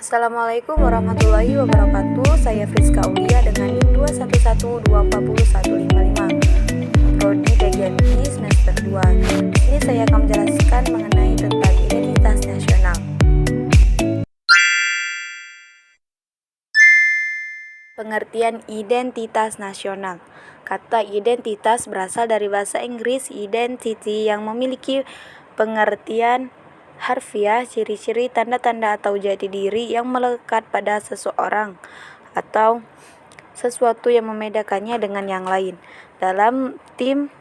Assalamualaikum warahmatullahi wabarakatuh. Saya Friska Aulia dengan NIM 211240155, Prodi PGMI semester 2. Di sini saya akan menjelaskan mengenai tentang identitas nasional. Pengertian identitas nasional. Kata identitas berasal dari bahasa Inggris identity yang memiliki pengertian harfiah, ciri-ciri, tanda-tanda atau jati diri yang melekat pada seseorang atau sesuatu yang membedakannya dengan yang lain. Dalam tim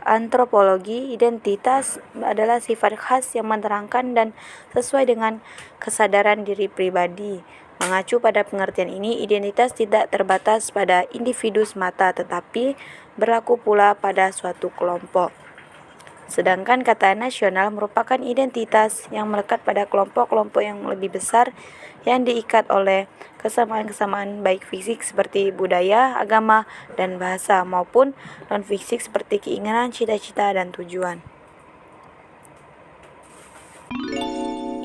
antropologi, identitas adalah sifat khas yang menerangkan dan sesuai dengan kesadaran diri pribadi. Mengacu pada pengertian ini, identitas tidak terbatas pada individu semata, tetapi berlaku pula pada suatu kelompok. Sedangkan kata nasional merupakan identitas yang melekat pada kelompok-kelompok yang lebih besar yang diikat oleh kesamaan-kesamaan baik fisik seperti budaya, agama, dan bahasa maupun non-fisik seperti keinginan, cita-cita, dan tujuan.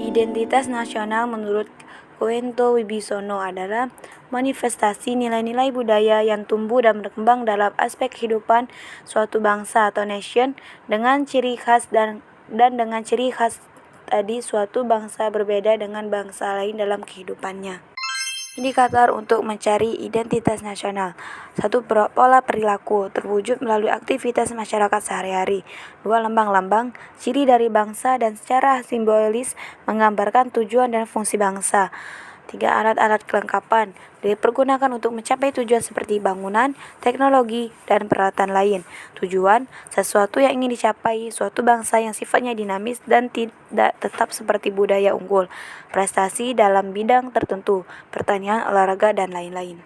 Identitas nasional menurut Koento Wibisono adalah manifestasi nilai-nilai budaya yang tumbuh dan berkembang dalam aspek kehidupan suatu bangsa atau nation dengan ciri khas dan dengan ciri khas tadi suatu bangsa berbeda dengan bangsa lain dalam kehidupannya. Indikator untuk mencari identitas nasional. 1. Pola perilaku terwujud melalui aktivitas masyarakat sehari-hari. 2. Lambang-lambang, ciri dari bangsa dan secara simbolis menggambarkan tujuan dan fungsi bangsa. 3. Alat-alat kelengkapan dipergunakan untuk mencapai tujuan seperti bangunan, teknologi, dan peralatan lain. Tujuan, sesuatu yang ingin dicapai suatu bangsa yang sifatnya dinamis dan tidak tetap seperti budaya unggul, prestasi dalam bidang tertentu, pertanian, olahraga, dan lain-lain.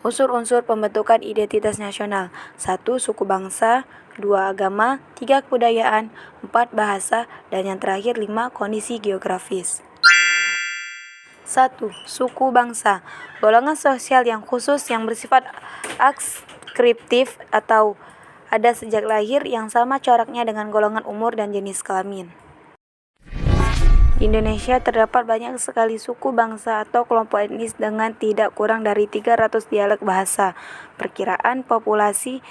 Unsur-unsur pembentukan identitas nasional. 1. Suku bangsa. 2. Agama. 3. Kebudayaan. 4. Bahasa. Dan yang terakhir 5. Kondisi geografis. 1. Suku bangsa. Golongan sosial yang khusus yang bersifat adskriptif atau ada sejak lahir yang sama coraknya dengan golongan umur dan jenis kelamin. Di Indonesia terdapat banyak sekali suku bangsa atau kelompok etnis dengan tidak kurang dari 300 dialek bahasa. Perkiraan populasi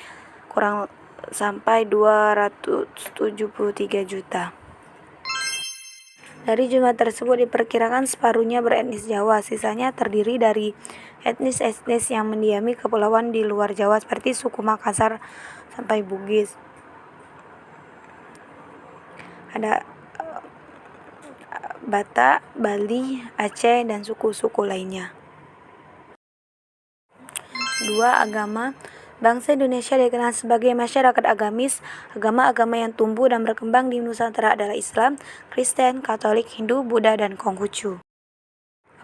kurang sampai 273 juta. Dari jumlah tersebut diperkirakan separuhnya beretnis Jawa, sisanya terdiri dari etnis-etnis yang mendiami kepulauan di luar Jawa seperti suku Makassar sampai Bugis. Ada Batak, Bali, Aceh, dan suku-suku lainnya. 2. Agama. Bangsa Indonesia dikenal sebagai masyarakat agamis. Agama-agama yang tumbuh dan berkembang di Nusantara adalah Islam, Kristen, Katolik, Hindu, Buddha, dan Konghucu.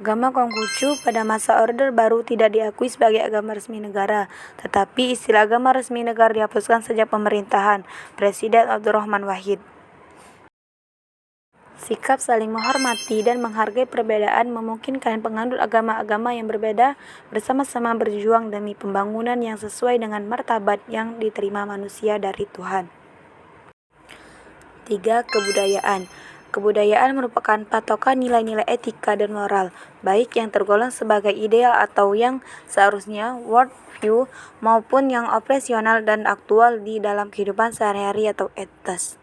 Agama Konghucu pada masa Orde Baru tidak diakui sebagai agama resmi negara, tetapi istilah agama resmi negara dihapuskan sejak pemerintahan Presiden Abdurrahman Wahid. Sikap saling menghormati dan menghargai perbedaan memungkinkan penganut agama-agama yang berbeda bersama-sama berjuang demi pembangunan yang sesuai dengan martabat yang diterima manusia dari Tuhan. 3. Kebudayaan. Kebudayaan merupakan patokan nilai-nilai etika dan moral, baik yang tergolong sebagai ideal atau yang seharusnya world view maupun yang operasional dan aktual di dalam kehidupan sehari-hari atau etos.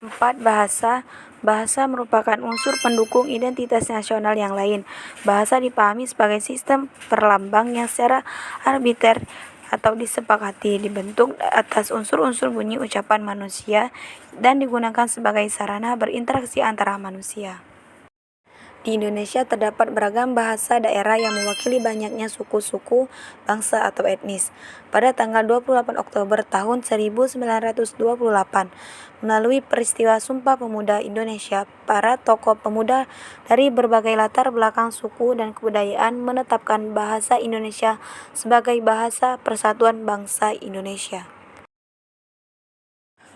4. Bahasa. Bahasa merupakan unsur pendukung identitas nasional yang lain. Bahasa dipahami sebagai sistem perlambang yang secara arbiter atau disepakati dibentuk atas unsur-unsur bunyi ucapan manusia dan digunakan sebagai sarana berinteraksi antara manusia. Di Indonesia terdapat beragam bahasa daerah yang mewakili banyaknya suku-suku, bangsa atau etnis. Pada tanggal 28 Oktober tahun 1928, melalui peristiwa Sumpah Pemuda Indonesia, para tokoh pemuda dari berbagai latar belakang suku dan kebudayaan menetapkan bahasa Indonesia sebagai bahasa persatuan bangsa Indonesia.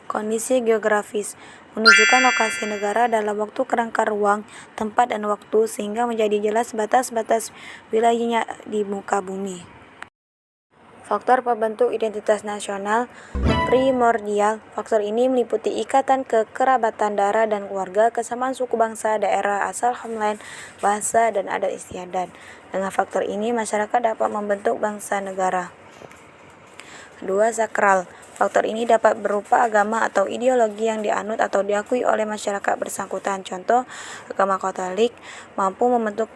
Kondisi geografis menunjukkan lokasi negara dalam waktu kerangka ruang, tempat, dan waktu sehingga menjadi jelas batas-batas wilayahnya di muka bumi. Faktor pembentuk identitas nasional primordial. Faktor ini meliputi ikatan kekerabatan darah dan keluarga, kesamaan suku bangsa, daerah asal homeland, bahasa, dan adat istiadat. Dengan faktor ini, masyarakat dapat membentuk bangsa negara. Kedua, sakral. Faktor ini dapat berupa agama atau ideologi yang dianut atau diakui oleh masyarakat bersangkutan. Contoh, agama Katolik mampu membentuk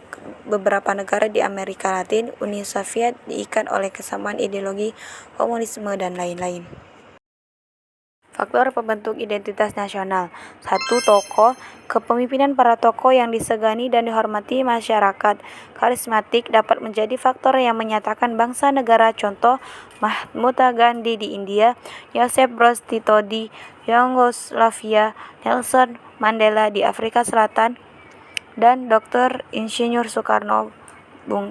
beberapa negara di Amerika Latin, Uni Soviet diikat oleh kesamaan ideologi, komunisme, dan lain-lain. Faktor pembentuk identitas nasional. 1. Tokoh. Kepemimpinan para tokoh yang disegani dan dihormati masyarakat karismatik dapat menjadi faktor yang menyatakan bangsa negara. Contoh, Mahatma Gandhi di India, Joseph Broz Tito di Yugoslavia, Nelson Mandela di Afrika Selatan, dan Dr. Insinyur Soekarno Bung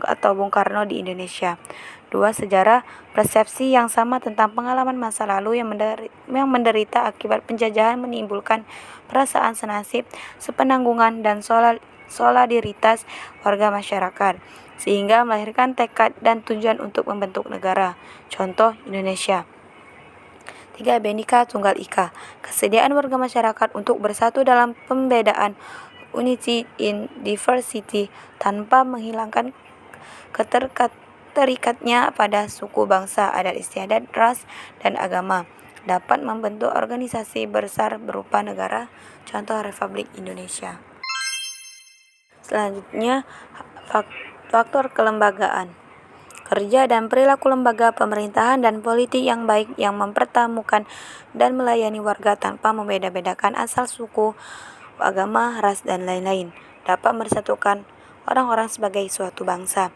Karno di Indonesia. 2. Sejarah. Persepsi yang sama tentang pengalaman masa lalu yang menderita akibat penjajahan menimbulkan perasaan senasib, sepenanggungan, dan solidaritas warga masyarakat, sehingga melahirkan tekad dan tujuan untuk membentuk negara. Contoh, Indonesia. 3. Bhinneka Tunggal Ika. Kesediaan warga masyarakat untuk bersatu dalam pembedaan, unity in diversity, tanpa menghilangkan keterikatnya pada suku, bangsa, adat istiadat, ras, dan agama, dapat membentuk organisasi besar berupa negara. Contoh, Republik Indonesia. Selanjutnya, faktor kelembagaan. Kerja dan perilaku lembaga pemerintahan dan politik yang baik yang mempertemukan dan melayani warga tanpa membeda-bedakan asal suku, agama, ras, dan lain-lain, dapat menyatukan orang-orang sebagai suatu bangsa.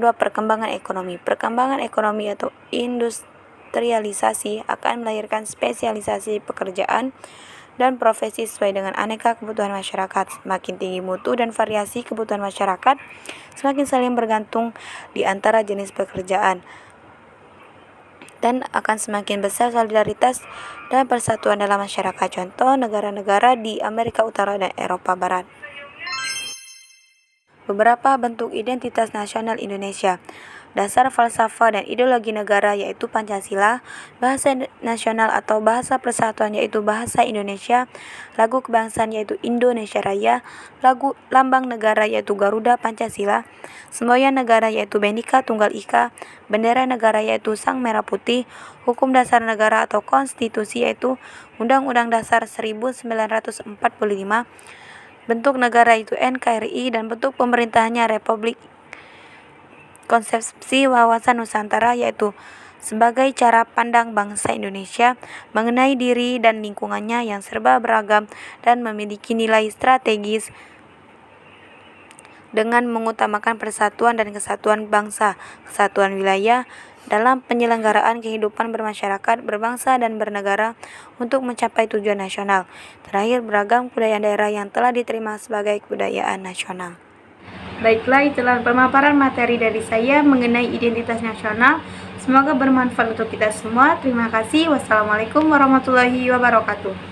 2. Perkembangan ekonomi. Perkembangan ekonomi atau industrialisasi akan melahirkan spesialisasi pekerjaan dan profesi sesuai dengan aneka kebutuhan masyarakat. Semakin tinggi mutu dan variasi kebutuhan masyarakat, semakin saling bergantung di antara jenis pekerjaan, dan akan semakin besar solidaritas dan persatuan dalam masyarakat. Contoh, negara-negara di Amerika Utara dan Eropa Barat. Beberapa bentuk identitas nasional Indonesia. Dasar falsafah dan ideologi negara yaitu Pancasila, bahasa nasional atau bahasa persatuan yaitu bahasa Indonesia, lagu kebangsaan yaitu Indonesia Raya, lagu lambang negara yaitu Garuda Pancasila, semboyan negara yaitu Bhinneka Tunggal Ika, bendera negara yaitu Sang Merah Putih, hukum dasar negara atau konstitusi yaitu Undang-Undang Dasar 1945, bentuk negara itu NKRI, dan bentuk pemerintahannya Republik. Konsepsi wawasan Nusantara yaitu sebagai cara pandang bangsa Indonesia mengenai diri dan lingkungannya yang serba beragam dan memiliki nilai strategis dengan mengutamakan persatuan dan kesatuan bangsa, kesatuan wilayah dalam penyelenggaraan kehidupan bermasyarakat, berbangsa, dan bernegara untuk mencapai tujuan nasional. Terakhir, beragam kebudayaan daerah yang telah diterima sebagai kebudayaan nasional. Baiklah, itulah pemaparan materi dari saya mengenai identitas nasional. Semoga bermanfaat untuk kita semua. Terima kasih. Wassalamualaikum warahmatullahi wabarakatuh.